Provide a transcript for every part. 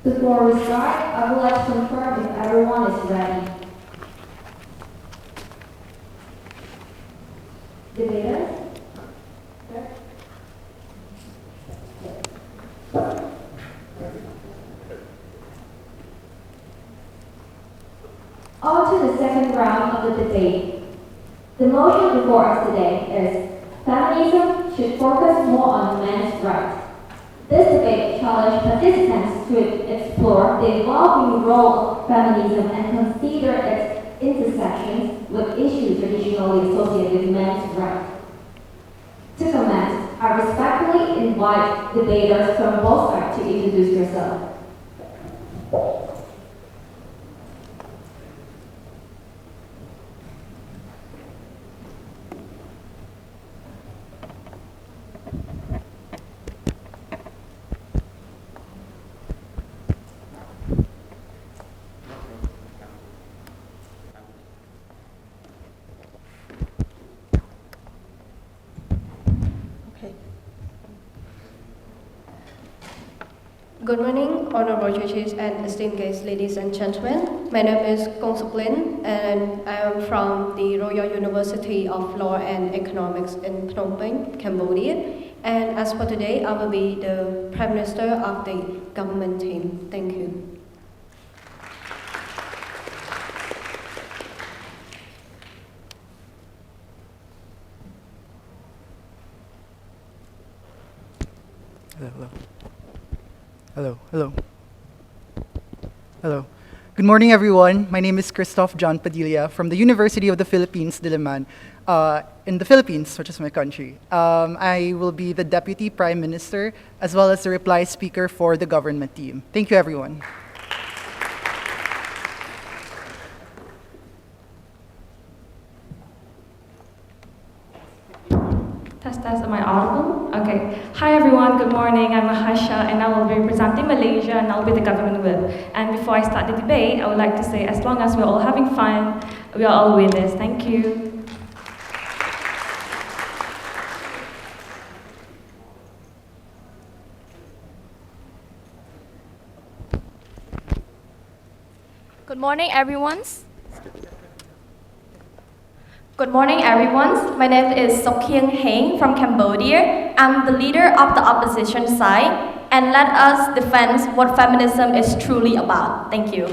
Before we start, I would like to confirm if everyone is ready. Debaters? On to the second round of the debate. The motion before us today is feminism should focus more on men's rights. This debate challenged participants to explore the evolving role of feminism and consider its intersections with issues traditionally associated with men's rights. To comment, I respectfully invite debaters from both sides to introduce yourself. Good morning, honorable judges and esteemed guests, ladies and gentlemen. My name is Kong Suklin, and I am from the Royal University of Law and Economics in Phnom Penh, Cambodia. And as for today, I will be the Prime Minister of the government team. Thank you. Hello. Good morning, everyone. My name is Christoph John Padilla from the University of the Philippines, Diliman, in the Philippines, which is my country. I will be the Deputy Prime Minister as well as the reply speaker for the government team. Thank you, everyone. Test, am I audible? Okay. Hi everyone, good morning. I'm Mahasha and I will be representing Malaysia and I'll be the government whip. And before I start the debate, I would like to say as long as we're all having fun, we are all winners. Thank you. Good morning, everyone. Good morning, everyone. My name is Sokhyang Heng from Cambodia. I'm the leader of the opposition side, and let us defend what feminism is truly about. Thank you.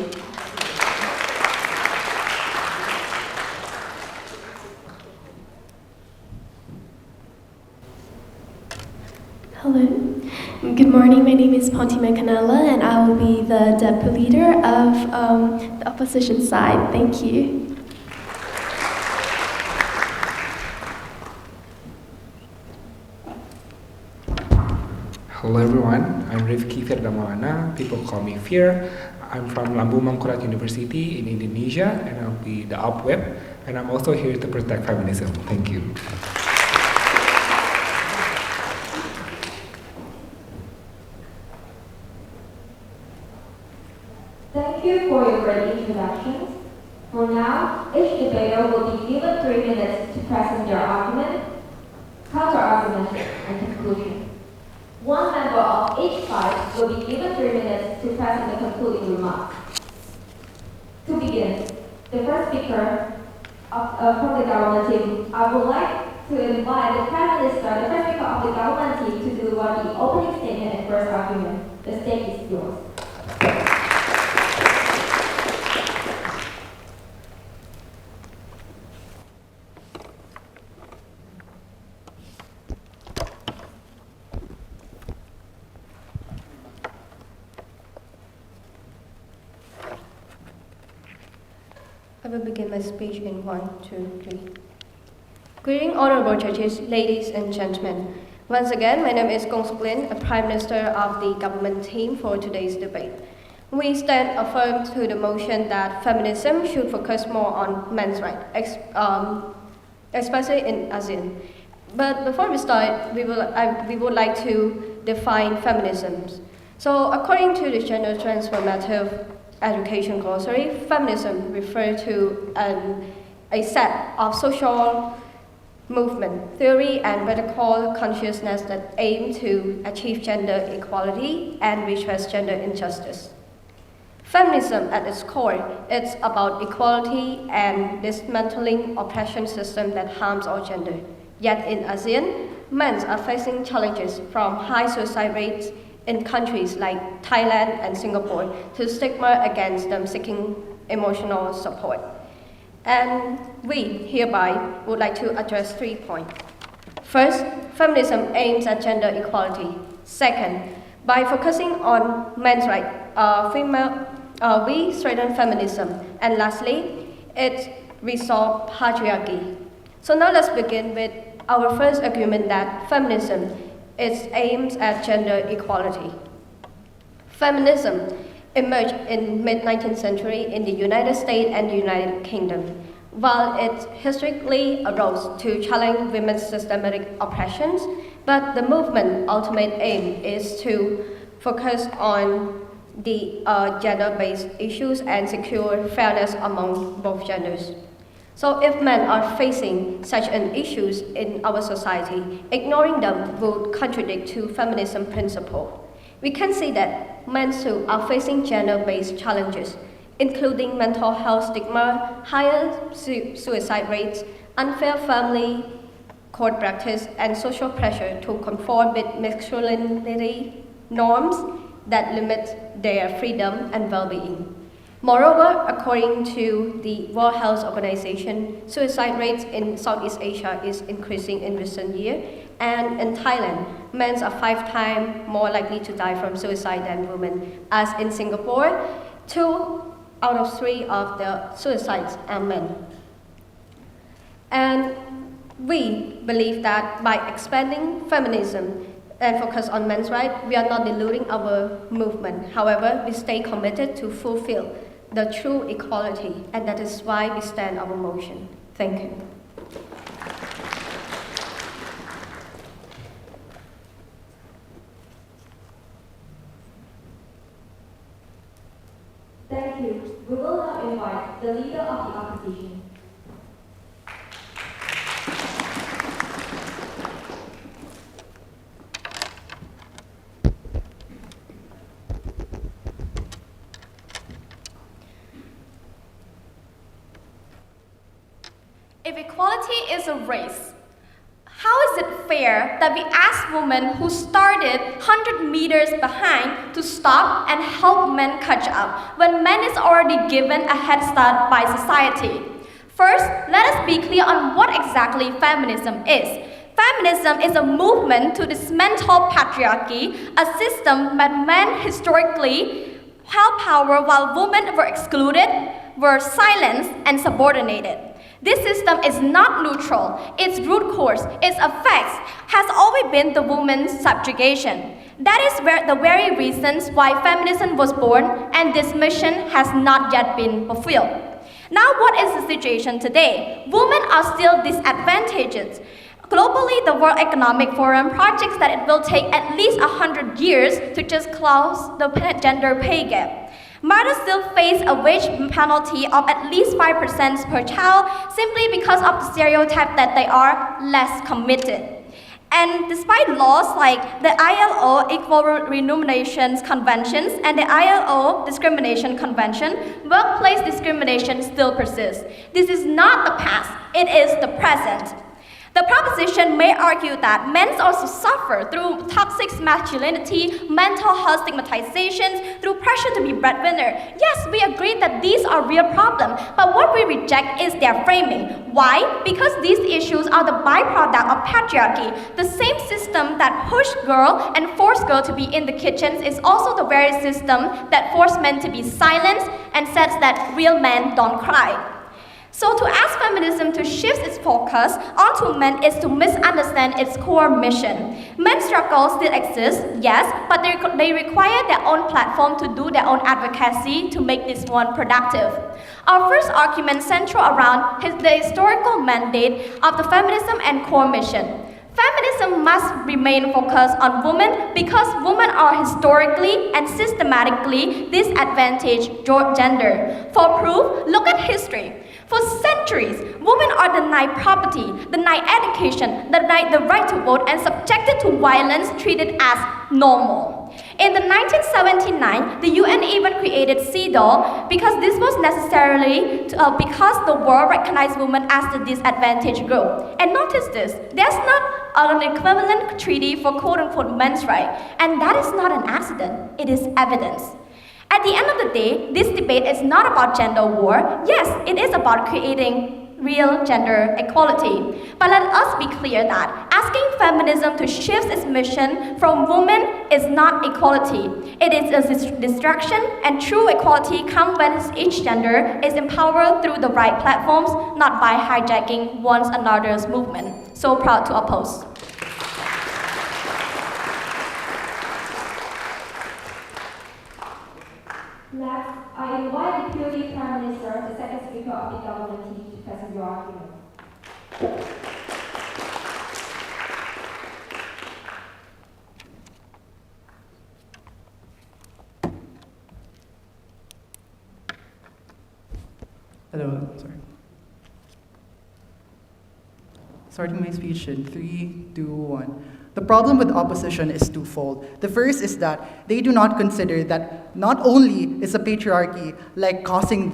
Hello. Good morning. My name is Pontima Canella, and I will be the deputy leader of the opposition side. Thank you. Hello everyone, I'm Rifki Firdamawana, people call me Fir. I'm from Lambung Mangkurat University in Indonesia and I'll be the op whip, and I'm also here to protect feminism. Thank you. Thank you for your great introductions. For now, each debater will be given 3 minutes to present their argument, counter-argument, and conclusion. One member of each side will be given 3 minutes to present the concluding remarks. To begin, the first speaker from the government team, I would like to invite the Prime Minister, the first speaker of the government team, to deliver the opening statement and first argument. The stage is yours. I will begin my speech in 1, 2, 3. Greeting, honorable judges, ladies and gentlemen. Once again, my name is Kong Suklin, a Prime Minister of the government team for today's debate. We stand affirmed to the motion that feminism should focus more on men's rights, especially in ASEAN. But before we start, we would like to define feminism. So according to the Gender Transformative Education Glossary, feminism refers to a set of social movement, theory, and radical consciousness that aim to achieve gender equality and redress gender injustice. Feminism at its core, it's about equality and dismantling oppression system that harms all gender. Yet in ASEAN, men are facing challenges from high suicide rates in countries like Thailand and Singapore to stigma against them seeking emotional support. And we hereby would like to address 3 points. First, feminism aims at gender equality. Second, by focusing on men's rights, we strengthen feminism. And lastly, it resolves patriarchy. So now let's begin with our first argument that feminism aims at gender equality. Feminism emerged in mid-19th century in the United States and the United Kingdom. While it historically arose to challenge women's systematic oppressions, but the movement's ultimate aim is to focus on the gender-based issues and secure fairness among both genders. So if men are facing such an issues in our society, ignoring them would contradict to feminism principle. We can see that men too are facing gender-based challenges, including mental health stigma, higher suicide rates, unfair family court practice, and social pressure to conform with masculinity norms that limit their freedom and well-being. Moreover, according to the World Health Organization, suicide rates in Southeast Asia is increasing in recent years, and in Thailand, men are 5 times more likely to die from suicide than women. As in Singapore, 2 out of 3 of the suicides are men. And we believe that by expanding feminism and focus on men's rights, we are not diluting our movement. However, we stay committed to fulfill the true equality, and that is why we stand our motion. Thank you. Thank you. We will now invite the leader of the opposition. If equality is a race, how is it fair that we ask women who started 100 meters behind to stop and help men catch up when men is already given a head start by society? First, let us be clear on what exactly feminism is. Feminism is a movement to dismantle patriarchy, a system that men historically held power while women were excluded, were silenced, and subordinated. This system is not neutral. Its root cause, its effects, has always been the woman's subjugation. That is the very reasons why feminism was born, and this mission has not yet been fulfilled. Now, what is the situation today? Women are still disadvantaged. Globally, the World Economic Forum projects that it will take at least 100 years to just close the gender pay gap. Mothers still face a wage penalty of at least 5% per child simply because of the stereotype that they are less committed. And despite laws like the ILO Equal Remuneration Conventions and the ILO Discrimination Convention, workplace discrimination still persists. This is not the past, it is the present. The proposition may argue that men also suffer through toxic masculinity, mental health stigmatizations, through pressure to be breadwinner. Yes, we agree that these are real problems, but what we reject is their framing. Why? Because these issues are the byproduct of patriarchy. The same system that pushed girl and forced girl to be in the kitchens is also the very system that forced men to be silenced and says that real men don't cry. So to ask feminism to shift its focus onto men is to misunderstand its core mission. Men's struggles still exist, yes, but they require their own platform to do their own advocacy to make this one productive. Our first argument centers around the historical mandate of the feminism and core mission. Feminism must remain focused on women because women are historically and systematically disadvantaged gender. For proof, look at history. For centuries, women are denied property, denied education, denied the right to vote, and subjected to violence treated as normal. In the 1979, the UN even created CEDAW because this was necessarily because the world recognized women as the disadvantaged group. And notice this, there's not an equivalent treaty for quote-unquote men's rights, and that is not an accident, it is evidence. At the end of the day, this debate is not about gender war. Yes, it is about creating real gender equality. But let us be clear that asking feminism to shift its mission from women is not equality. It is a distraction, and true equality comes when each gender is empowered through the right platforms, not by hijacking one another's movement. So proud to oppose. Next, I invite the Deputy Prime Minister, the second speaker of the government team, to present your argument. Hello, sorry. Starting my speech in 3, 2, 1. The problem with opposition is twofold. The first is that they do not consider that not only is the patriarchy causing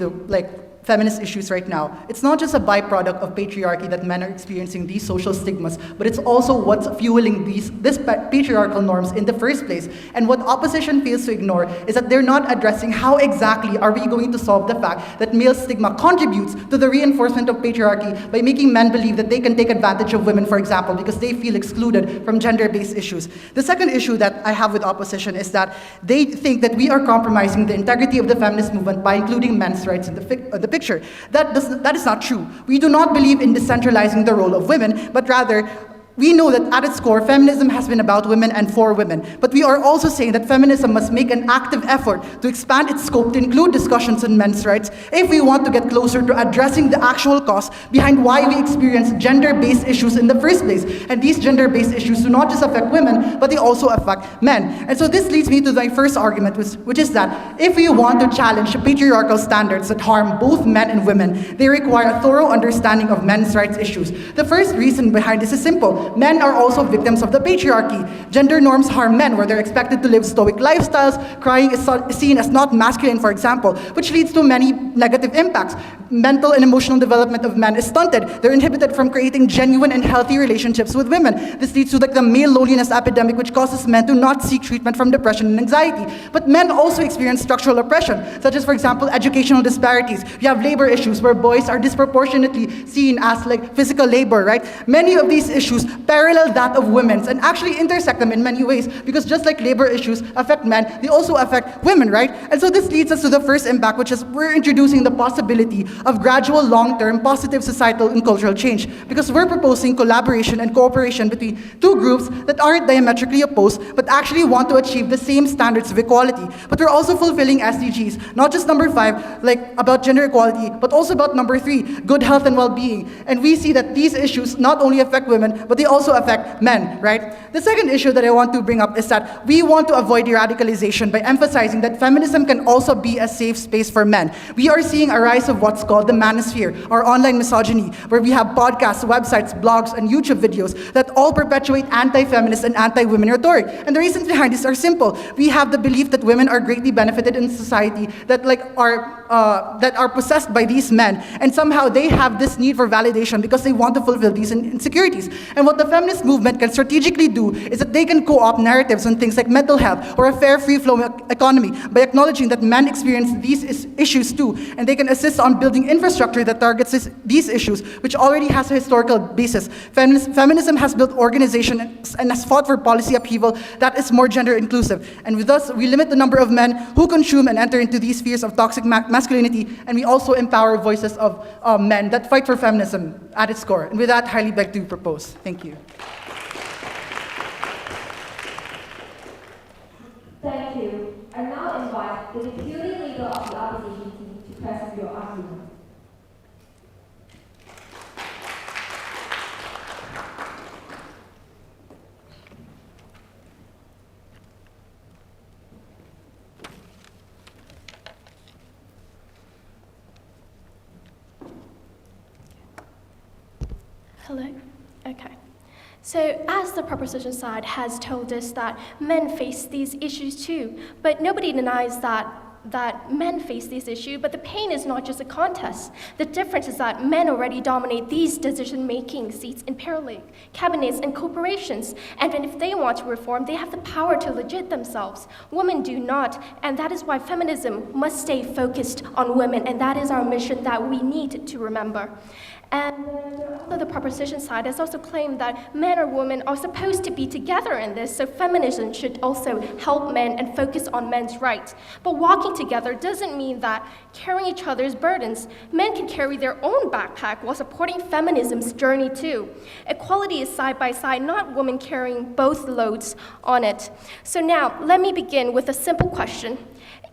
feminist issues right now, it's not just a byproduct of patriarchy that men are experiencing these social stigmas, but it's also what's fueling this patriarchal norms in the first place. And what opposition fails to ignore is that they're not addressing how exactly are we going to solve the fact that male stigma contributes to the reinforcement of patriarchy by making men believe that they can take advantage of women, for example, because they feel excluded from gender-based issues. The second issue that I have with opposition is that they think that we are compromising the integrity of the feminist movement by including men's rights in the picture. That is not true. We do not believe in decentralizing the role of women, but rather, we know that at its core, feminism has been about women and for women. But we are also saying that feminism must make an active effort to expand its scope to include discussions on men's rights if we want to get closer to addressing the actual cause behind why we experience gender-based issues in the first place. And these gender-based issues do not just affect women, but they also affect men. And so this leads me to my first argument, which is that if we want to challenge patriarchal standards that harm both men and women, they require a thorough understanding of men's rights issues. The first reason behind this is simple. Men are also victims of the patriarchy. Gender norms harm men, where they're expected to live stoic lifestyles. Crying is seen as not masculine, for example, which leads to many negative impacts. Mental and emotional development of men is stunted. They're inhibited from creating genuine and healthy relationships with women. This leads to the male loneliness epidemic, which causes men to not seek treatment from depression and anxiety. But men also experience structural oppression, such as, for example, educational disparities. You have labor issues where boys are disproportionately seen as physical labor, right? Many of these issues parallel that of women's and actually intersect them in many ways, because just like labor issues affect men, they also affect women, right? And so this leads us to the first impact, which is we're introducing the possibility of gradual, long-term, positive societal and cultural change, because we're proposing collaboration and cooperation between two groups that aren't diametrically opposed, but actually want to achieve the same standards of equality. But we're also fulfilling SDGs, not just number 5, about gender equality, but also about number 3, good health and well-being. And we see that these issues not only affect women, but they also affect men, right? The second issue that I want to bring up is that we want to avoid radicalization by emphasizing that feminism can also be a safe space for men. We are seeing a rise of what's called the manosphere, or online misogyny, where we have podcasts, websites, blogs, and YouTube videos that all perpetuate anti-feminist and anti-women rhetoric. And the reasons behind this are simple. We have the belief that women are greatly benefited in society, that are possessed by these men, and somehow they have this need for validation because they want to fulfill these insecurities. And what the feminist movement can strategically do is that they can co-opt narratives on things like mental health or a fair, free-flow economy by acknowledging that men experience these issues too, and they can assist on building infrastructure that targets these issues, which already has a historical basis. Feminism has built organization and has fought for policy upheaval that is more gender inclusive. And with us, we limit the number of men who consume and enter into these spheres of toxic masculinity, and we also empower voices of men that fight for feminism at its core. And with that, highly beg to propose. Thank you. Thank you. I now invite the deputy leader of the opposition team to present your argument. Hello? Okay. So, as the proposition side has told us that men face these issues too, but nobody denies that men face this issue, but the pain is not just a contest. The difference is that men already dominate these decision-making seats in paraleague, cabinets, and corporations. And then if they want to reform, they have the power to legit themselves. Women do not, and that is why feminism must stay focused on women, and that is our mission that we need to remember. And also the proposition side has also claimed that men or women are supposed to be together in this, so feminism should also help men and focus on men's rights. But walking together doesn't mean that carrying each other's burdens. Men can carry their own backpack while supporting feminism's journey too. Equality is side by side, not women carrying both loads on it. So now, let me begin with a simple question.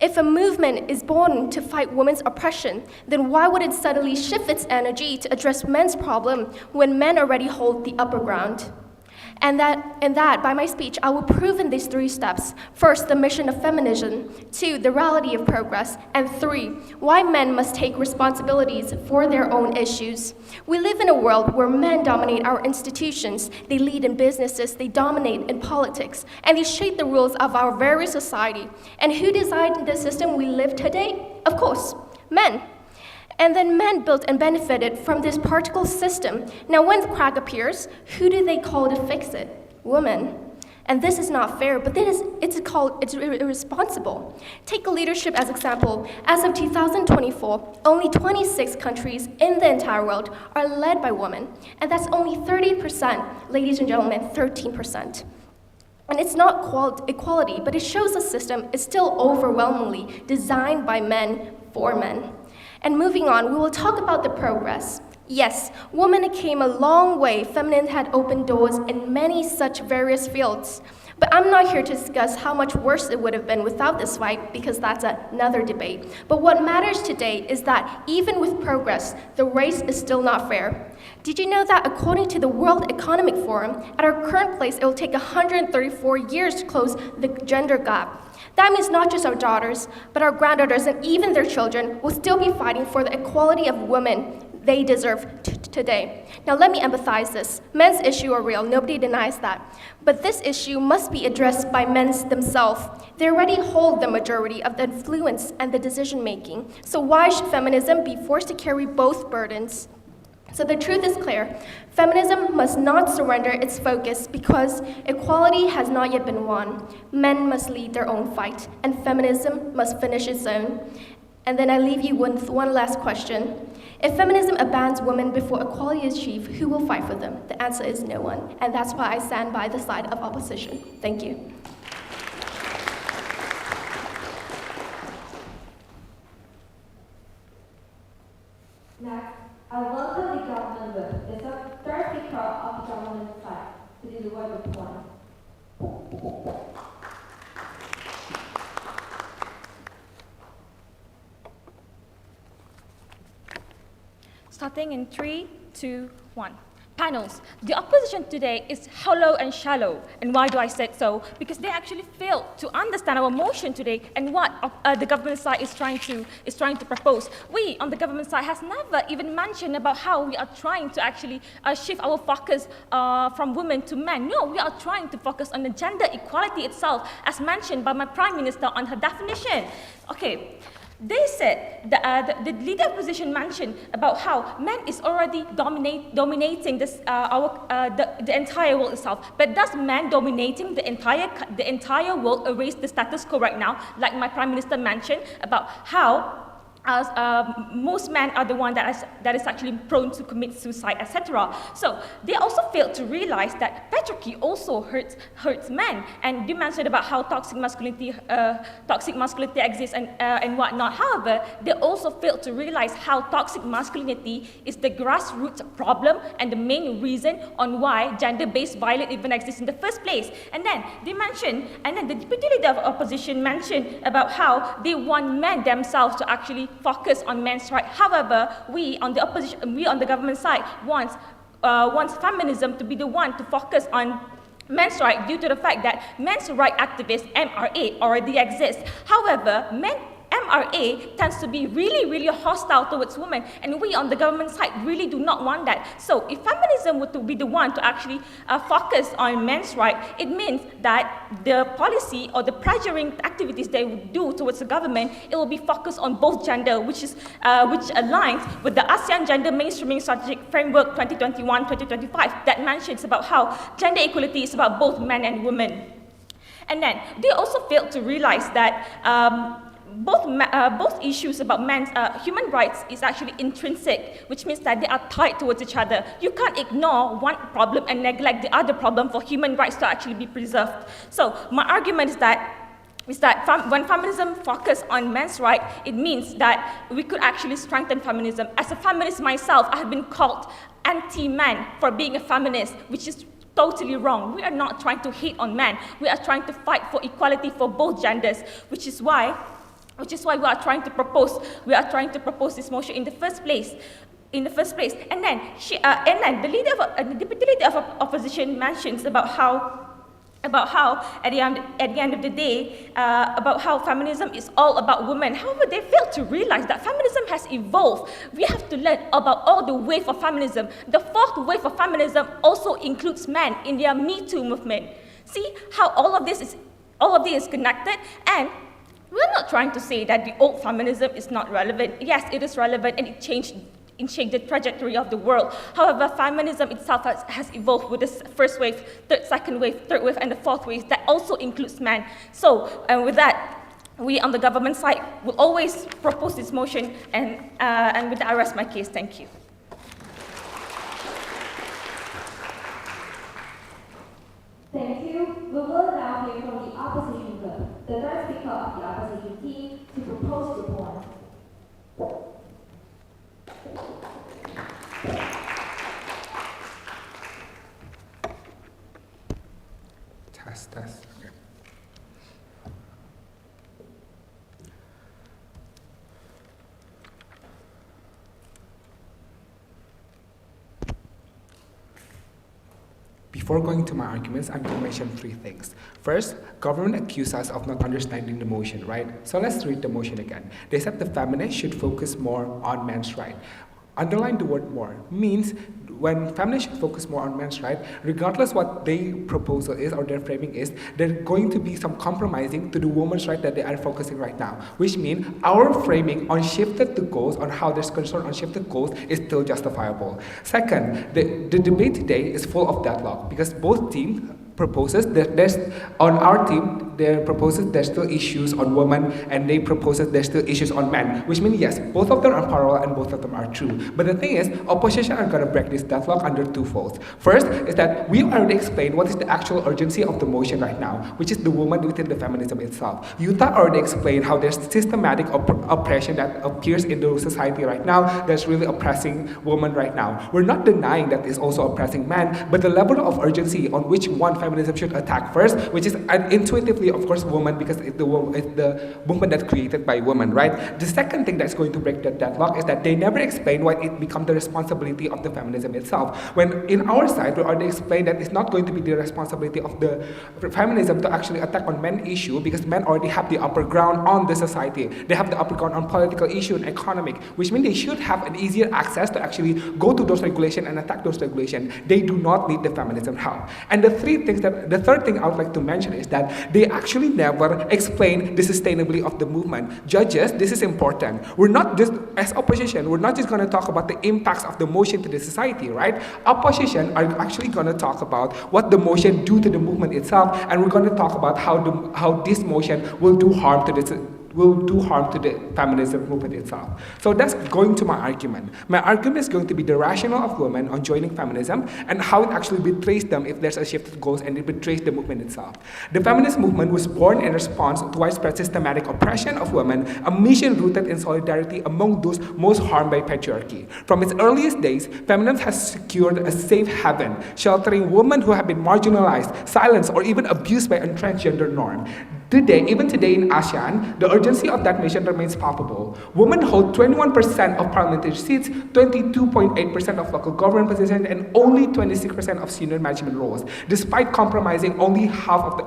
If a movement is born to fight women's oppression, then why would it suddenly shift its energy to address men's problem when men already hold the upper ground? And that, by my speech, I will prove in these 3 steps. First, the mission of feminism. 2, the reality of progress. And 3, why men must take responsibilities for their own issues. We live in a world where men dominate our institutions. They lead in businesses, they dominate in politics, and they shape the rules of our very society. And who designed the system we live today? Of course, men. And then men built and benefited from this particle system. Now when the crack appears, who do they call to fix it? Women. And this is not fair, but it's irresponsible. Take leadership as example. As of 2024, only 26 countries in the entire world are led by women. And that's only 30%, ladies and gentlemen, 13%. And it's not equality, but it shows the system is still overwhelmingly designed by men for men. And moving on, we will talk about the progress. Yes, women came a long way. Feminism had opened doors in many such various fields. But I'm not here to discuss how much worse it would have been without this fight, because that's another debate. But what matters today is that even with progress, the race is still not fair. Did you know that according to the World Economic Forum, at our current place, it will take 134 years to close the gender gap? That means not just our daughters, but our granddaughters and even their children will still be fighting for the equality of women they deserve today. Now let me empathize this. Men's issues are real, nobody denies that. But this issue must be addressed by men themselves. They already hold the majority of the influence and the decision making. So why should feminism be forced to carry both burdens? So the truth is clear. Feminism must not surrender its focus because equality has not yet been won. Men must lead their own fight, and feminism must finish its own. And then I leave you with one last question. If feminism abandons women before equality is achieved, who will fight for them? The answer is no one. And that's why I stand by the side of opposition. Thank you. Next, I welcome the government whip, the third speaker of the government side, to deliver the point. Starting in 3, 2, 1. Panels, the opposition today is hollow and shallow. And why do I say so? Because they actually failed to understand our motion today and what the government side is trying to propose. We on the government side has never even mentioned about how we are trying to actually shift our focus from women to men. No, we are trying to focus on the gender equality itself, as mentioned by my Prime Minister on her definition. Okay. They said the leader opposition mentioned about how men is already dominating this the entire world itself. But does men dominating the entire world erase the status quo right now? Like my Prime Minister mentioned about how most men are the one that is actually prone to commit suicide, etc. So they also failed to realize that patriarchy also hurts men. And they mentioned about how toxic masculinity exists and whatnot. However, they also failed to realize how toxic masculinity is the grassroots problem and the main reason on why gender-based violence even exists in the first place. And then they mentioned, and then the deputy leader of opposition mentioned about how they want men themselves to actually focus on men's rights. However, we on the opposition, we on the government side wants feminism to be the one to focus on men's rights due to the fact that men's rights activists, MRA, already exist. However, MRA tends to be really, really hostile towards women, and we on the government side really do not want that. So if feminism were to be the one to actually focus on men's rights, it means that the policy or the pressuring activities they would do towards the government, it will be focused on both gender, which aligns with the ASEAN Gender Mainstreaming Strategic Framework 2021-2025 that mentions about how gender equality is about both men and women. And then they also failed to realize that both issues about men's human rights is actually intrinsic, which means that they are tied towards each other. You can't ignore one problem and neglect the other problem for human rights to actually be preserved. So my argument is that when feminism focuses on men's rights, it means that we could actually strengthen feminism. As a feminist myself, I have been called anti-man for being a feminist, which is totally wrong. We are not trying to hate on men. We are trying to fight for equality for both genders, which is why we are trying to propose this motion in the first place. And then the deputy leader of opposition mentions about how at the end of the day, about how feminism is all about women. However, they fail to realize that feminism has evolved. We have to learn about all the wave of feminism. The fourth wave of feminism also includes men in their Me Too movement. See how all of this is connected? And we're not trying to say that the old feminism is not relevant. Yes, it is relevant, and it changed the trajectory of the world. However, feminism itself has evolved with this first wave, second wave, third wave, and the fourth wave that also includes men. So, with that, we on the government side will always propose this motion, and with that, I rest my case. Thank you. Thank you. We will now hear from the opposition group, the third speaker of the opposition team, to propose the point. Test. Okay. Before going to my arguments, I'm going to mention three things. First, government accused us of not understanding the motion, right? So let's read the motion again. They said the feminists should focus more on men's rights. Underline the word more means when feminists should focus more on men's rights, regardless what their proposal is or their framing is, there's going to be some compromising to the women's right that they are focusing right now, which means our framing on shifted the goals, on how there's concern on shifted goals is still justifiable. Second, the debate today is full of deadlock because both teams proposes that on our team, their proposes there's still issues on women, and they proposes there's still issues on men, which means yes, both of them are parallel and both of them are true. But the thing is, opposition are going to break this deadlock under two folds. First is that we already explained what is the actual urgency of the motion right now, which is the woman within the feminism itself. Yuta already explained how there's systematic oppression that appears in the society right now that's really oppressing women right now. We're not denying that it's also oppressing men, but the level of urgency on which one feminism should attack first, which is intuitively, of course, woman, because it's the movement that's created by women, right? The second thing that's going to break that deadlock is that they never explain why it becomes the responsibility of the feminism itself. When in our side, we already explained that it's not going to be the responsibility of the feminism to actually attack on men issue, because men already have the upper ground on the society. They have the upper ground on political issue and economic, which means they should have an easier access to actually go to those regulations and attack those regulations. They do not need the feminism help. And the third thing I would like to mention is that they actually never explain the sustainability of the movement. Judges, this is important. We're not just, as opposition, we're not just going to talk about the impacts of the motion to the society, right? Opposition are actually going to talk about what the motion do to the movement itself, and we're going to talk about how this motion will do harm to the feminism movement itself. So that's going to my argument. My argument is going to be the rationale of women on joining feminism and how it actually betrays them if there's a shift of goals, and it betrays the movement itself. The feminist movement was born in response to widespread systematic oppression of women, a mission rooted in solidarity among those most harmed by patriarchy. From its earliest days, feminism has secured a safe haven, sheltering women who have been marginalized, silenced, or even abused by a transgender norm. Even today in ASEAN, the urgency of that mission remains palpable. Women hold 21% of parliamentary seats, 22.8% of local government positions, and only 26% of senior management roles, despite comprising only half of the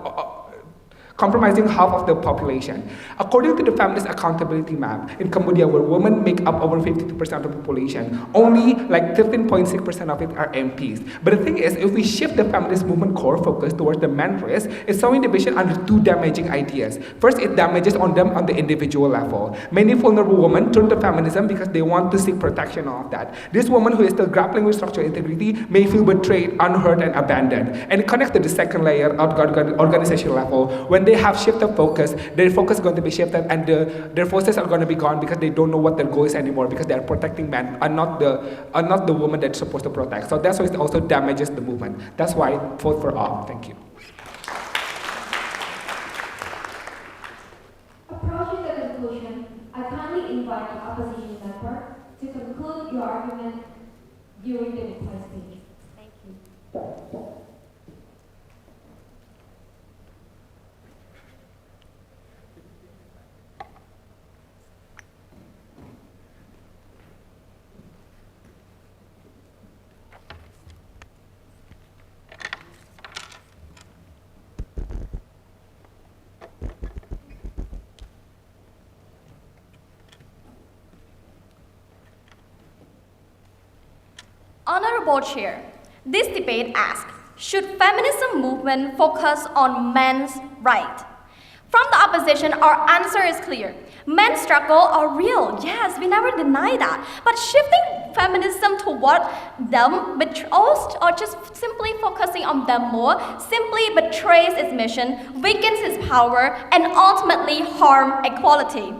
compromising half of the population. According to the Feminist Accountability Map, in Cambodia, where women make up over 52% of the population, only like 13.6% of it are MPs. But the thing is, if we shift the feminist movement core focus towards the man race, it's sowing division under two damaging ideas. First, it damages on them on the individual level. Many vulnerable women turn to feminism because they want to seek protection of that. This woman who is still grappling with structural integrity may feel betrayed, unheard, and abandoned. And it connects to the second layer at organizational level. When they have shifted focus, their focus is going to be shifted, and their forces are going to be gone because they don't know what their goal is anymore, because they are protecting men and not the woman that's supposed to protect. So that's why it also damages the movement. That's why vote for all. Thank you. Approaching the conclusion, I kindly invite the opposition member to conclude your argument during the reply stage. Thank you. Honorable Chair, this debate asks, should feminism movement focus on men's rights? From the opposition, our answer is clear. Men's struggle are real, yes, we never deny that. But shifting feminism toward them, or just simply focusing on them more, simply betrays its mission, weakens its power, and ultimately harm equality.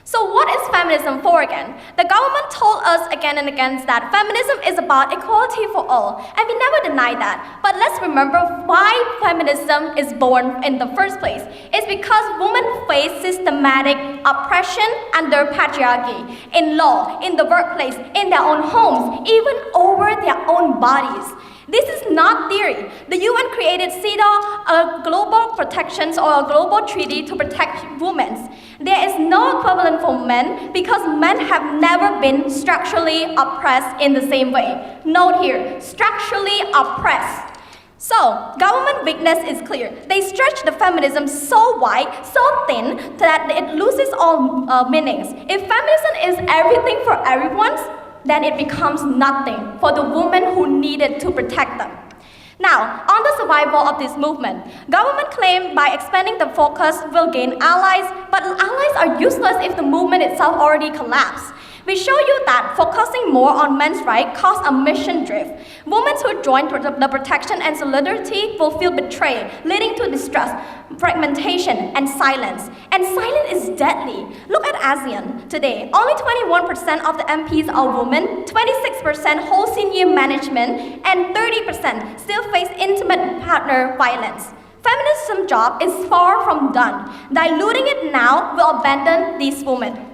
So what is feminism for again? The government told us again and again that feminism is about equality for all, and we never deny that. But let's remember why feminism is born in the first place. It's because women face systematic oppression under patriarchy, in law, in the workplace, in their own homes, even over their own bodies. This is not theory. The UN created CEDAW, a global protections or a global treaty to protect women. There is no equivalent for men because men have never been structurally oppressed in the same way. Note here, structurally oppressed. So, government weakness is clear. They stretch the feminism so wide, so thin, that it loses all meanings. If feminism is everything for everyone, then it becomes nothing for the women who needed to protect them. Now, on the survival of this movement, government claim by expanding the focus will gain allies, but allies are useless if the movement itself already collapsed. We show you that focusing more on men's rights caused a mission drift. Women who join the protection and solidarity will feel betrayed, leading to distrust, fragmentation, and silence. And silence is deadly. Look at ASEAN today. Only 21% of the MPs are women, 26% hold senior management, and 30% still face intimate partner violence. Feminism job is far from done. Diluting it now will abandon these women.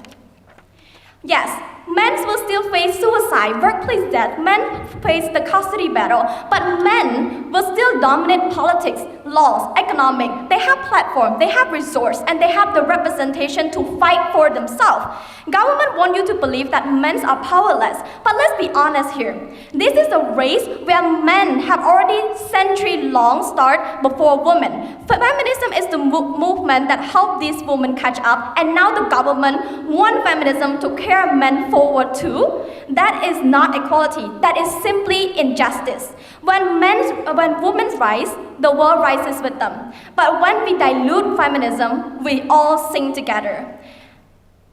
Yes, men will still face suicide, workplace death, men face the custody battle, but men will still dominate politics, laws, economic. They have platform, they have resource, and they have the representation to fight for themselves. Government want you to believe that men are powerless, but let's be honest here. This is a race where men have already century-long start before women. Feminism is the movement that helped these women catch up, and now the government want feminism to carry men forward too. That is not equality. That is simply injustice. When women rise, the world rises with them. But when we dilute feminism, we all sing together.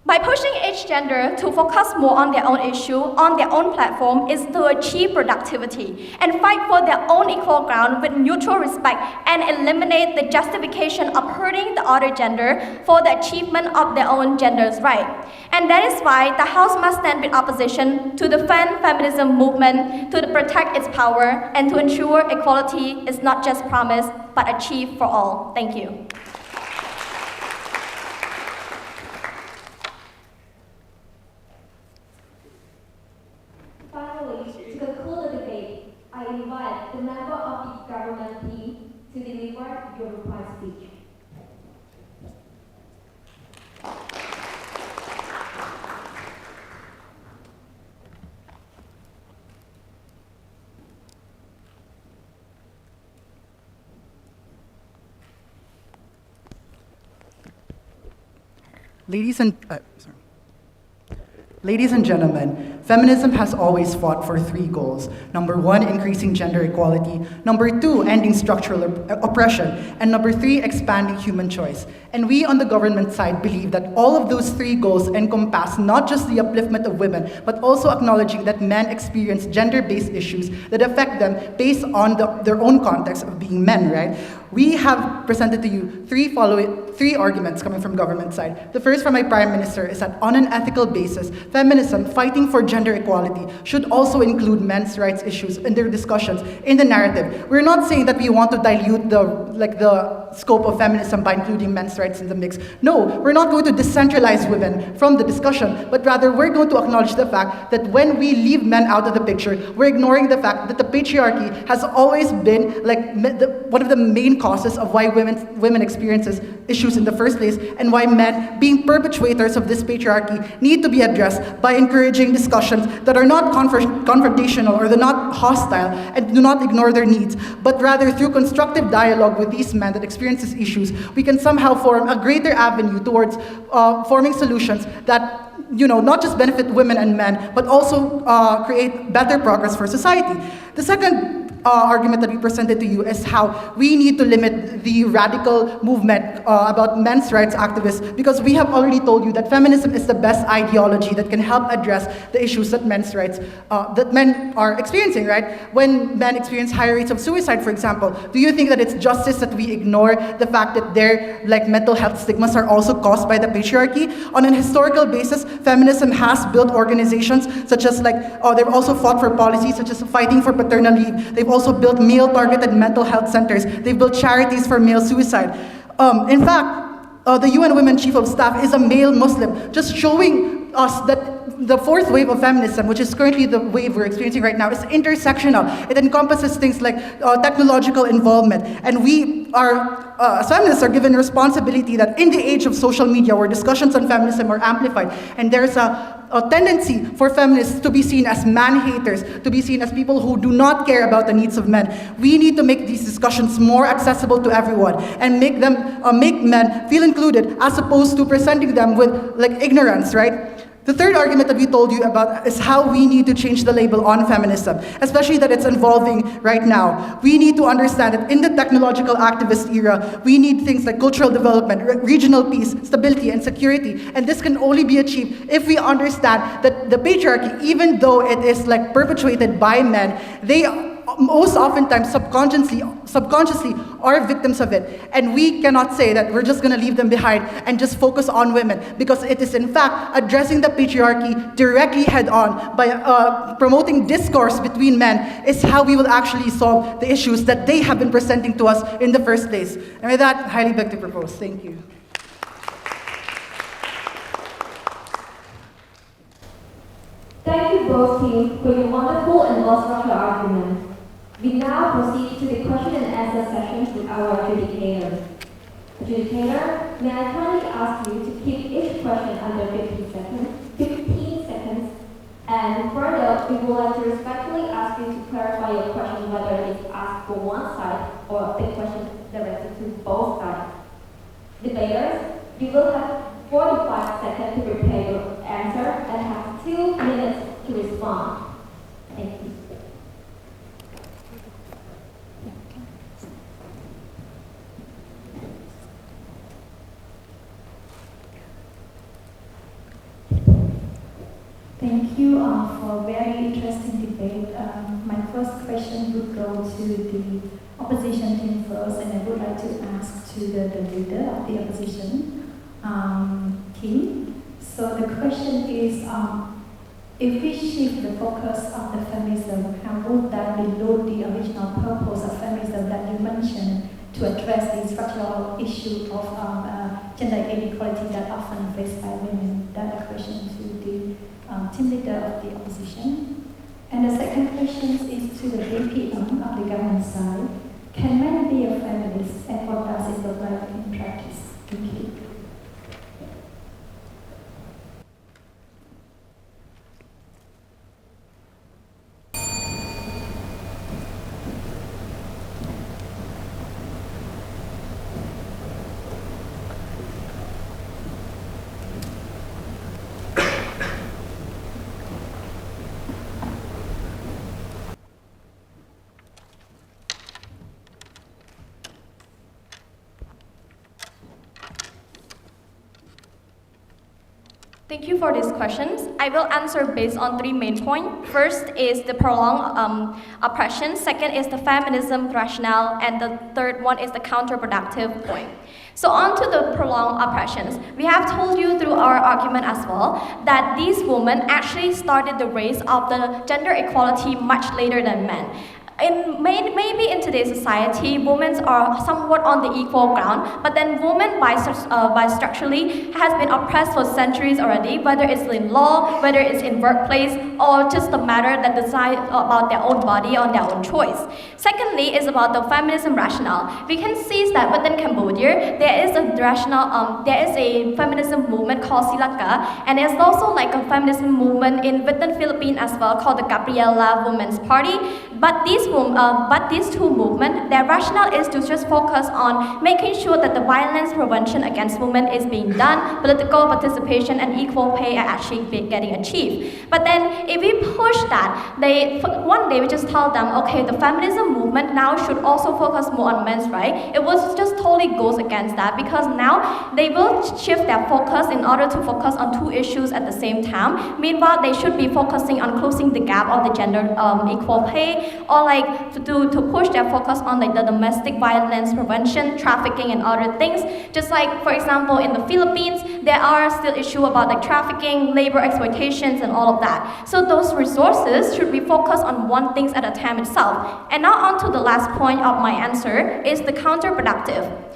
By pushing each gender to focus more on their own issue, on their own platform, is to achieve productivity and fight for their own equal ground with mutual respect and eliminate the justification of hurting the other gender for the achievement of their own gender's right. And that is why the House must stand with opposition to defend feminism movement, to protect its power, and to ensure equality is not just promised, but achieved for all. Thank you. Finally, to conclude the debate, I invite the member of the government team to deliver your reply speech. Ladies and sorry. Ladies and gentlemen, feminism has always fought for three goals. Number one, increasing gender equality. Number two, ending structural oppression. And number three, expanding human choice. And we on the government side believe that all of those three goals encompass not just the upliftment of women, but also acknowledging that men experience gender-based issues that affect them based on their own context of being men, right? We have presented to you three arguments coming from government side. The first from my Prime Minister is that on an ethical basis, feminism, fighting for gender equality, should also include men's rights issues in their discussions, in the narrative. We're not saying that we want to dilute the scope of feminism by including men's rights in the mix. No, we're not going to decentralize women from the discussion, but rather we're going to acknowledge the fact that when we leave men out of the picture, we're ignoring the fact that the patriarchy has always been one of the main causes of why women experiences issues in the first place, and why men, being perpetuators of this patriarchy, need to be addressed by encouraging discussions that are not confrontational or they're not hostile and do not ignore their needs, but rather through constructive dialogue with these men that experience these issues, we can somehow form a greater avenue towards forming solutions that not just benefit women and men, but also create better progress for society. The second argument that we presented to you is how we need to limit the radical movement about men's rights activists, because we have already told you that feminism is the best ideology that can help address the issues that that men are experiencing, right? When men experience higher rates of suicide, for example, do you think that it's justice that we ignore the fact that their mental health stigmas are also caused by the patriarchy? On an historical basis, feminism has built organizations such as they've also fought for policies such as fighting for paternal leave. They've also built male-targeted mental health centers. They've built charities for male suicide. In fact, the UN Women Chief of Staff is a male Muslim, just showing us that the fourth wave of feminism, which is currently the wave we're experiencing right now, is intersectional. It encompasses things like technological involvement. And we are, as feminists, are given responsibility that in the age of social media, where discussions on feminism are amplified, and there's a tendency for feminists to be seen as man-haters, to be seen as people who do not care about the needs of men. We need to make these discussions more accessible to everyone and make men feel included, as opposed to presenting them with ignorance, right? The third argument that we told you about is how we need to change the label on feminism, especially that it's evolving right now. We need to understand that in the technological activist era, we need things like cultural development, regional peace, stability, and security. And this can only be achieved if we understand that the patriarchy, even though it is perpetuated by men, they most oftentimes subconsciously are victims of it. And we cannot say that we're just going to leave them behind and just focus on women, because it is in fact addressing the patriarchy directly head on by promoting discourse between men is how we will actually solve the issues that they have been presenting to us in the first place. And with that, highly beg to propose. Thank you. Thank you both teams for your wonderful and well-structured arguments. We now proceed to the question and answer sessions with our adjudicators. Adjudicator, may I kindly ask you to keep each question under 15 seconds, and further, we would like to respectfully ask you to clarify your question whether it is asked for one side or the question directed to both sides. Debaters, you will have 45 seconds to prepare your answer and have 2 minutes to respond. Thank you. Thank you for a very interesting debate. My first question would go to the opposition team first, and I would like to ask to the leader of the opposition team. So the question is, if we shift the focus of the feminism, how would that dilute the original purpose of feminism that you mentioned to address the structural issue of gender inequality that often faced by women? That's a question to the team leader of the opposition. And the second question is to the BPM of the government side. Can men be a feminist, and what does it look like in practice? Thank you. Thank you for these questions. I will answer based on 3 main points. First is the prolonged oppression. Second is the feminism rationale. And the third one is the counterproductive point. So on to the prolonged oppressions. We have told you through our argument as well that these women actually started the race of the gender equality much later than men. Maybe in today's society, women are somewhat on the equal ground, but then women structurally has been oppressed for centuries already, whether it's in law, whether it's in workplace, or just the matter that decide about their own body on their own choice. Secondly, is about the feminism rationale. We can see that within Cambodia, there is a feminism movement called Silaka, and there's also like a feminism movement within Philippines as well called the Gabriela Women's Party. But these two movements, their rationale is to just focus on making sure that the violence prevention against women is being done, political participation and equal pay are actually getting achieved. But then if we push that, one day we just tell them, okay, the feminism movement now should also focus more on men's rights. It was just totally goes against that, because now they will shift their focus in order to focus on 2 issues at the same time. Meanwhile, they should be focusing on closing the gap of the gender equal pay, or like to push their focus on like the domestic violence prevention, trafficking and other things. Just like, for example, in the Philippines, there are still issues about like trafficking, labor exploitations and all of that. So those resources should be focused on one thing at a time itself. And now on to the last point of my answer is the counterproductive.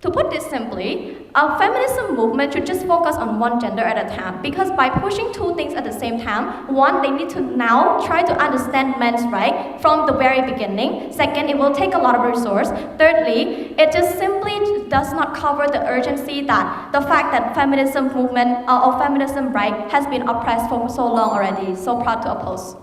To put this simply, our feminism movement should just focus on one gender at a time, because by pushing 2 things at the same time, one, they need to now try to understand men's right from the very beginning. Second, it will take a lot of resource. Thirdly, it just simply does not cover the urgency that the fact that feminism movement or feminism right has been oppressed for so long already. So proud to oppose.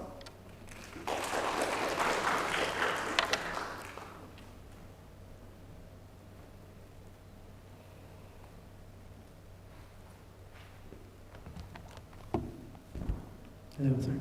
Hello, sir.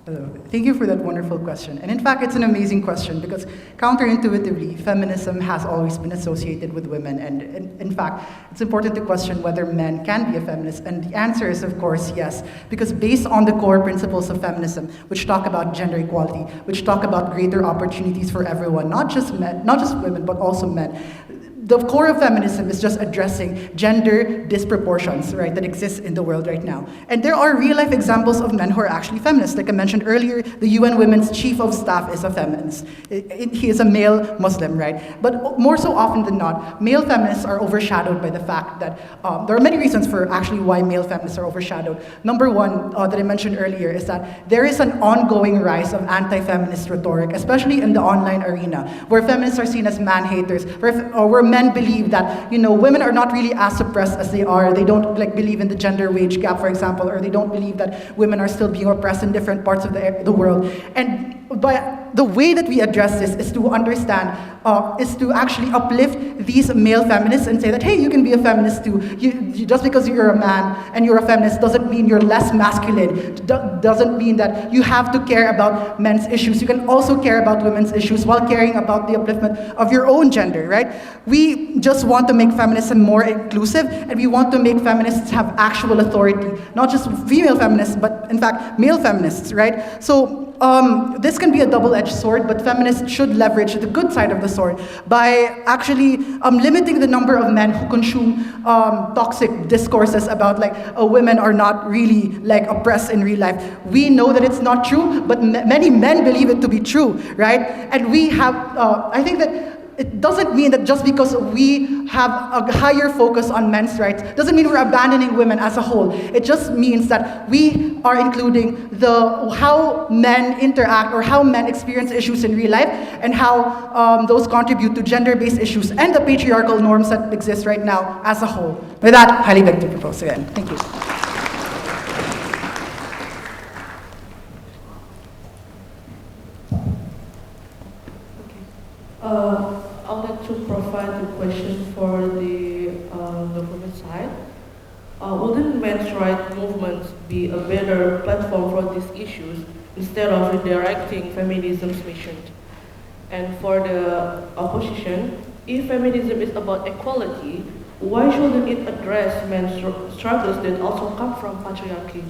Hello. Thank you for that wonderful question. And in fact, it's an amazing question, because counterintuitively, feminism has always been associated with women. And in fact, it's important to question whether men can be a feminist. And the answer is, of course, yes. Because based on the core principles of feminism, which talk about gender equality, which talk about greater opportunities for everyone, not just men, not just women, but also men, the core of feminism is just addressing gender disproportions, right, that exist in the world right now. And there are real-life examples of men who are actually feminists. Like I mentioned earlier, the UN Women's Chief of Staff is a feminist. He is a male Muslim, right? But more so often than not, male feminists are overshadowed by the fact that there are many reasons for actually why male feminists are overshadowed. Number one that I mentioned earlier is that there is an ongoing rise of anti-feminist rhetoric, especially in the online arena, where feminists are seen as man-haters, where men believe that, women are not really as suppressed as they are. They don't believe in the gender wage gap, for example, or they don't believe that women are still being oppressed in different parts of the world. And by the way that we address this is to understand, is to actually uplift these male feminists and say that, hey, you can be a feminist too. Just because you're a man and you're a feminist doesn't mean you're less masculine. Doesn't mean that you have to care about men's issues. You can also care about women's issues while caring about the upliftment of your own gender, right? We just want to make feminism more inclusive, and we want to make feminists have actual authority. Not just female feminists, but in fact, male feminists, right? So this can be a double-edged sword, but feminists should leverage the good side of the sword by actually limiting the number of men who consume toxic discourses about women are not really oppressed in real life. We know that it's not true, but many men believe it to be true, right? And we have, I think that it doesn't mean that just because we have a higher focus on men's rights doesn't mean we're abandoning women as a whole. It just means that we are including how men interact or how men experience issues in real life, and how those contribute to gender-based issues and the patriarchal norms that exist right now as a whole. With that, highly beg to propose again. Thank you. I'd like to provide a question for the government side. Wouldn't men's rights movements be a better platform for these issues instead of redirecting feminism's mission? And for the opposition, If feminism is about equality, why shouldn't it address men's struggles that also come from patriarchy?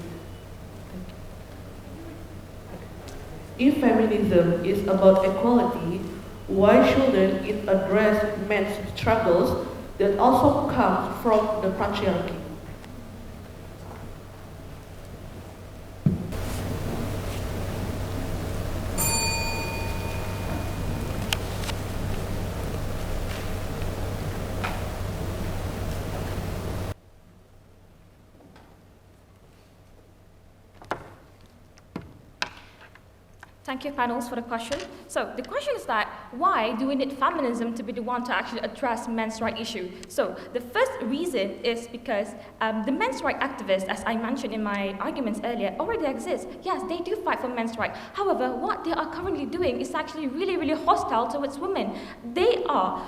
If feminism is about equality, why shouldn't it address men's struggles that also come from the patriarchy? Thank you, panels, for the question. So the question is that, why do we need feminism to be the one to actually address men's rights issue? So the first reason is because the men's rights activists, as I mentioned in my arguments earlier, already exist. Yes, they do fight for men's rights. However, what they are currently doing is actually really, really hostile towards women. They are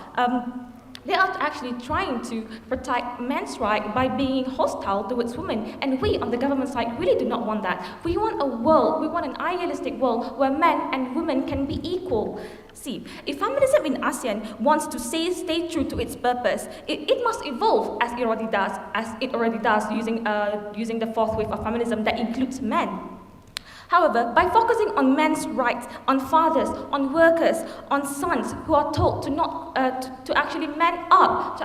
actually trying to protect men's rights by being hostile towards women. And we, on the government side, really do not want that. We want a world, we want an idealistic world where men and women can be equal. See, if feminism in ASEAN wants to stay true to its purpose, it must evolve as it already does, using the fourth wave of feminism that includes men. However, by focusing on men's rights, on fathers, on workers, on sons who are told to actually man up,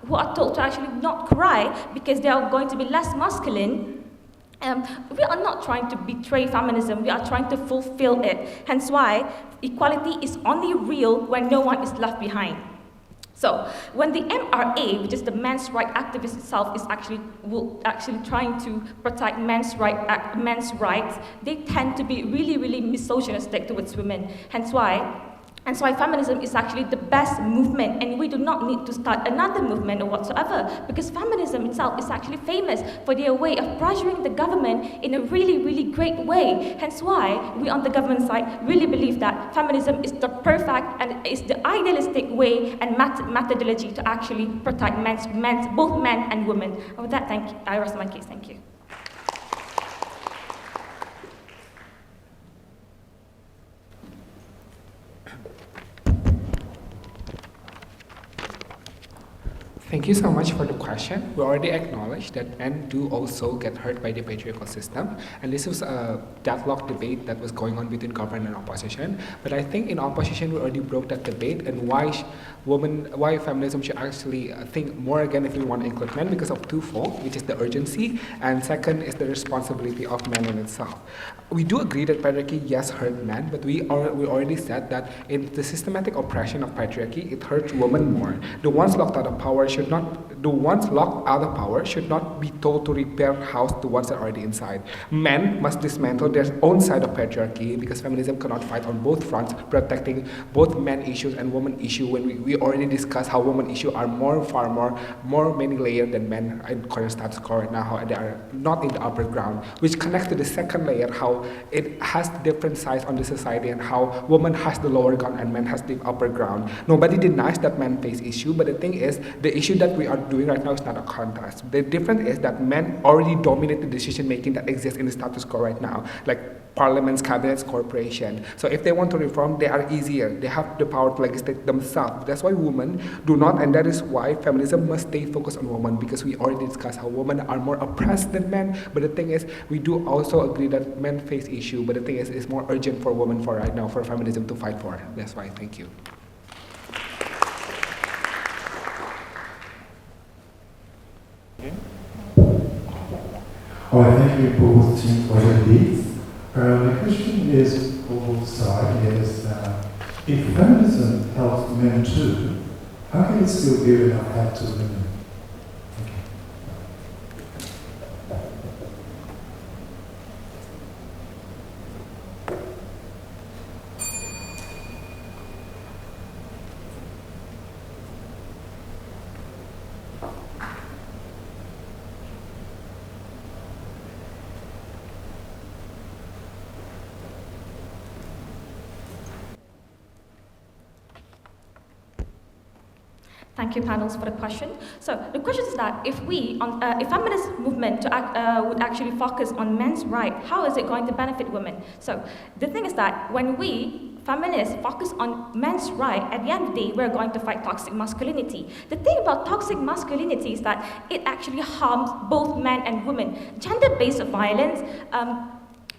who are told to actually not cry because they are going to be less masculine, we are not trying to betray feminism, we are trying to fulfill it. Hence why equality is only real when no one is left behind. So, when the MRA, which is the men's rights activist itself, is actually trying to protect men's rights, they tend to be really, really misogynistic towards women. Hence why feminism is actually the best movement, and we do not need to start another movement or whatsoever, because feminism itself is actually famous for their way of pressuring the government in a really, really great way. Hence why we on the government side really believe that feminism is the perfect and is the idealistic way and methodology to actually protect both men and women. And with that, thank you. I rest my case. Thank you. Thank you so much for the question. We already acknowledged that men do also get hurt by the patriarchal system, and this was a deadlock debate that was going on between government and opposition. But I think in opposition we already broke that debate, and why feminism should actually think more again if we want to include men, because of twofold, which is the urgency, and second is the responsibility of men in itself. We do agree that patriarchy, yes, hurt men, but we already said that in the systematic oppression of patriarchy, it hurts women more. The ones locked out of power should not be told to repair house to ones that are already inside. Men must dismantle their own side of patriarchy, because feminism cannot fight on both fronts, protecting both men issues and women issue, when we already discussed how women issue are far more many layered than men in current status quo right now, how they are not in the upper ground, which connects to the second layer, how it has different sides on the society, and how women has the lower ground and men has the upper ground. Nobody denies that men face issue, but the thing is, the issue that we are doing right now is not a contest. The difference is that men already dominate the decision making that exists in the status quo right now, like parliaments, cabinets, corporation. So if they want to reform, they are easier. They have the power to legislate themselves. That's why women do not, and that is why feminism must stay focused on women, because we already discussed how women are more oppressed than men. But the thing is, we do also agree that men face issue, but the thing is, it's more urgent for women for right now, for feminism to fight for. That's why, thank you. All right, thank you both teams for your leads. The question is for both sides is, if feminism helps men too, how can it still give enough help to women? Thank you, panels, for the question. So the question is that if feminist movement would actually focus on men's rights, how is it going to benefit women? So the thing is that when we feminists focus on men's right, at the end of the day, we're going to fight toxic masculinity. The thing about toxic masculinity is that it actually harms both men and women. Gender-based violence,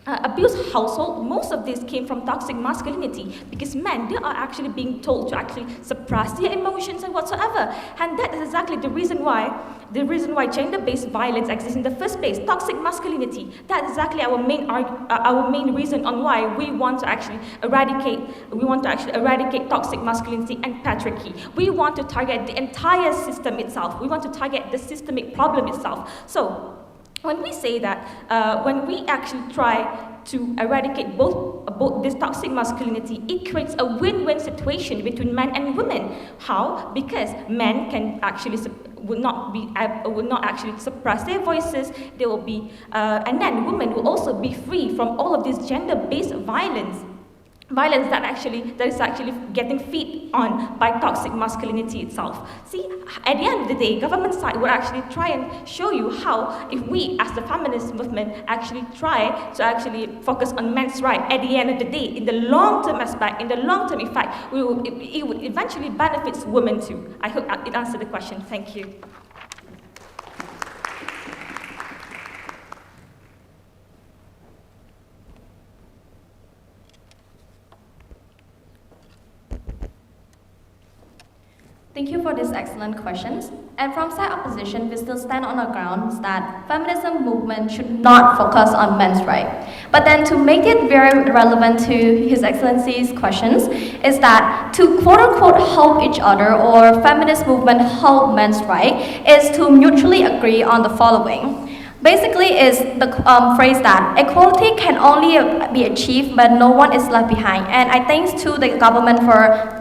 abused household, most of this came from toxic masculinity because men, they are actually being told to actually suppress their emotions and whatsoever. And that is exactly the reason why gender-based violence exists in the first place. Toxic masculinity, that is exactly our main reason on why we want to actually eradicate toxic masculinity and patriarchy. We want to target the entire system itself. We want to target the systemic problem itself. So when we say that, when we actually try to eradicate both this toxic masculinity, it creates a win-win situation between men and women. How? Because men can actually would not actually suppress their voices. They will be, and then women will also be free from all of this gender-based violence that is actually getting fed on by toxic masculinity itself. See, at the end of the day, government side will actually try and show you how, if we as the feminist movement actually try to actually focus on men's right, at the end of the day, in the long-term aspect, in the long-term effect, it would eventually benefit women too. I hope it answered the question. Thank you. Thank you for these excellent questions. And from side opposition, we still stand on our grounds that feminism movement should not focus on men's rights. But then to make it very relevant to His Excellency's questions is that to quote-unquote help each other or feminist movement help men's rights is to mutually agree on the following. Basically is the phrase that equality can only be achieved but no one is left behind. And I thanks to the government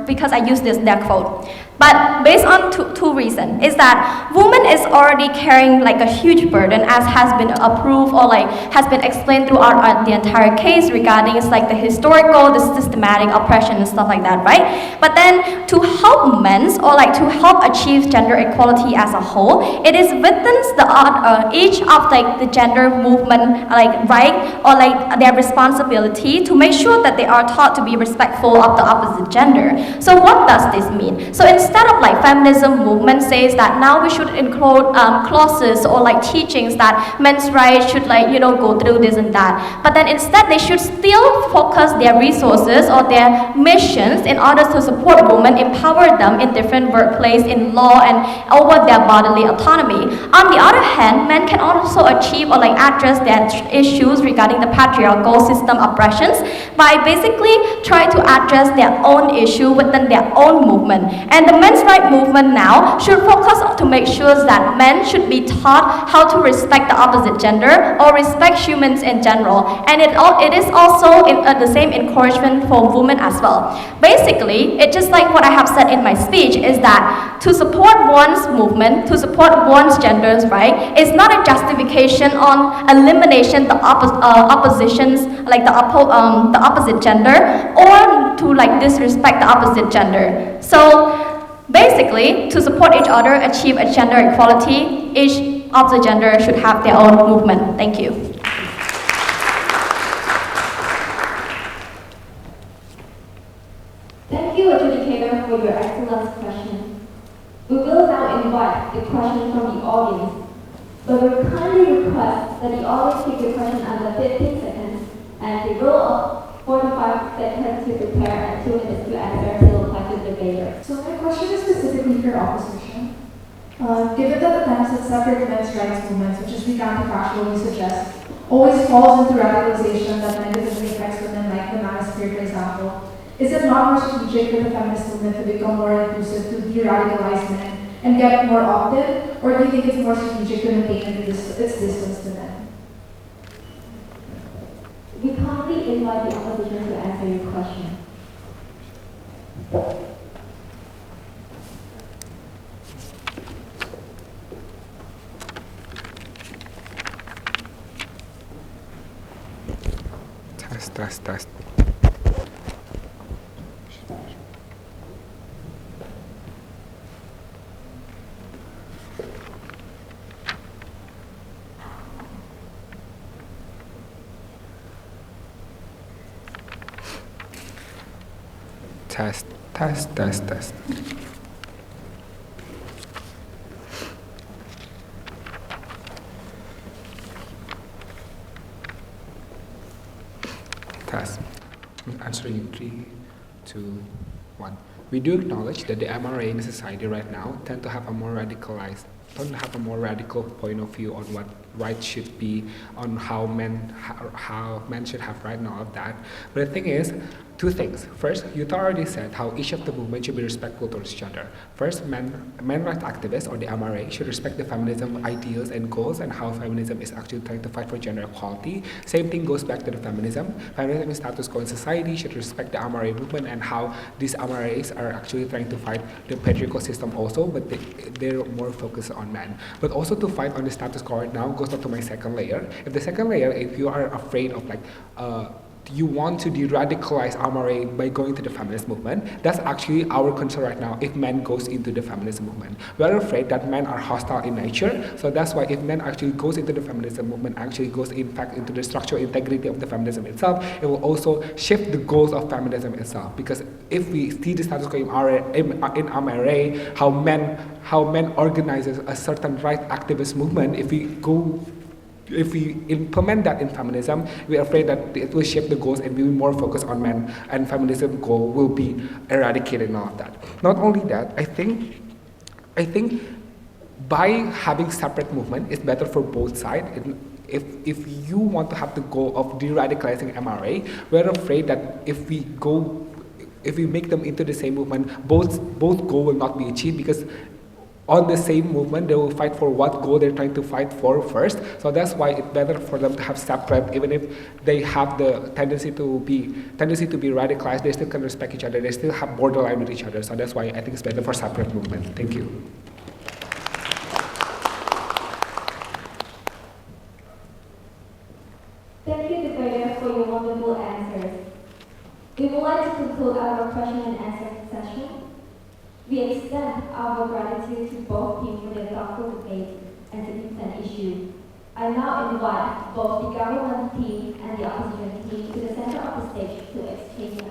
because I use their quote. But based on two reasons, is that women is already carrying like a huge burden as has been approved or like has been explained throughout the entire case regarding it's like the historical, the systematic oppression and stuff like that, right? But then to help men or like to help achieve gender equality as a whole, it is within each of like the gender movement like right or like their responsibility to make sure that they are taught to be respectful of the opposite gender. So what does this mean? So instead of like feminism movement says that now we should include clauses or like teachings that men's rights should like go through this and that, but then instead they should still focus their resources or their missions in order to support women, empower them in different workplace, in law and over their bodily autonomy. On the other hand, men can also achieve or like address their issues regarding the patriarchal system oppressions by basically trying to address their own issue within their own movement. And the men's rights movement now should focus to make sure that men should be taught how to respect the opposite gender or respect humans in general. And it is also the same encouragement for women as well. Basically, it's just like what I have said in my speech is that to support one's movement, to support one's gender's right, is not a justification on elimination the oppositions, like the opposite gender, or to like disrespect the opposite gender. So basically, to support each other, achieve a gender equality, each of the gender should have their own movement. Thank you. Thank you, adjudicator, for your excellent question. We will now invite the question from the audience, but we kindly request that the audience take the question under 15 seconds and the rule of 45 seconds to prepare and 2 minutes to answer to apply to the debater. So my question is specifically for opposition. Given that attempts at separate men's rights movements, which as we counterfactually suggest, always falls into radicalization that negatively affects women like the manosphere, for example, is it not more strategic for the feminist movement to become more inclusive, to de-radicalize men and get more opt-in, or do you think it's more strategic to maintain its distance to men? We kindly invite the opposition to answer your question. Test. Test, test, test, test. Test. Answering in 3, 2, 1. We do acknowledge that the MRA in society right now tend to have a more radical point of view on what rights should be, on how men should have right and all of that. But the thing is, two things. First, Yuta already said how each of the movements should be respectful towards each other. First, men rights activists or the MRA should respect the feminism ideals and goals and how feminism is actually trying to fight for gender equality. Same thing goes back to the feminism. Feminism is status quo in society should respect the MRA movement and how these MRAs are actually trying to fight the patriarchal system also, but they're more focused on men. But also to fight on the status quo right now goes up to my second layer. If the second layer, if you are afraid of you want to de-radicalize MRA by going to the feminist movement, that's actually our concern right now if men goes into the feminist movement. We're afraid that men are hostile in nature, so that's why if men actually goes into the feminism movement, actually goes in fact into the structural integrity of the feminism itself, it will also shift the goals of feminism itself. Because if we see the status quo in MRA, how men organizes a certain right activist movement, if we implement that in feminism, we are afraid that it will shift the goals and we will more focus on men, and feminism goal will be eradicated and all of that. Not only that, I think by having separate movement, it's better for both sides. If you want to have the goal of de-radicalizing MRA, we're afraid that if we make them into the same movement, both goal will not be achieved, because on the same movement, they will fight for what goal they're trying to fight for first. So that's why it's better for them to have separate, even if they have the tendency to be radicalized, they still can respect each other, they still have borderline with each other. So that's why I think it's better for separate movement. Thank you. Thank you, debaters, for your wonderful answers. We would like to conclude our question and answer session. We extend our gratitude to both teams for their thoughtful debate and significant issue. I now invite both the government team and the opposition team to the center of the stage to exchange their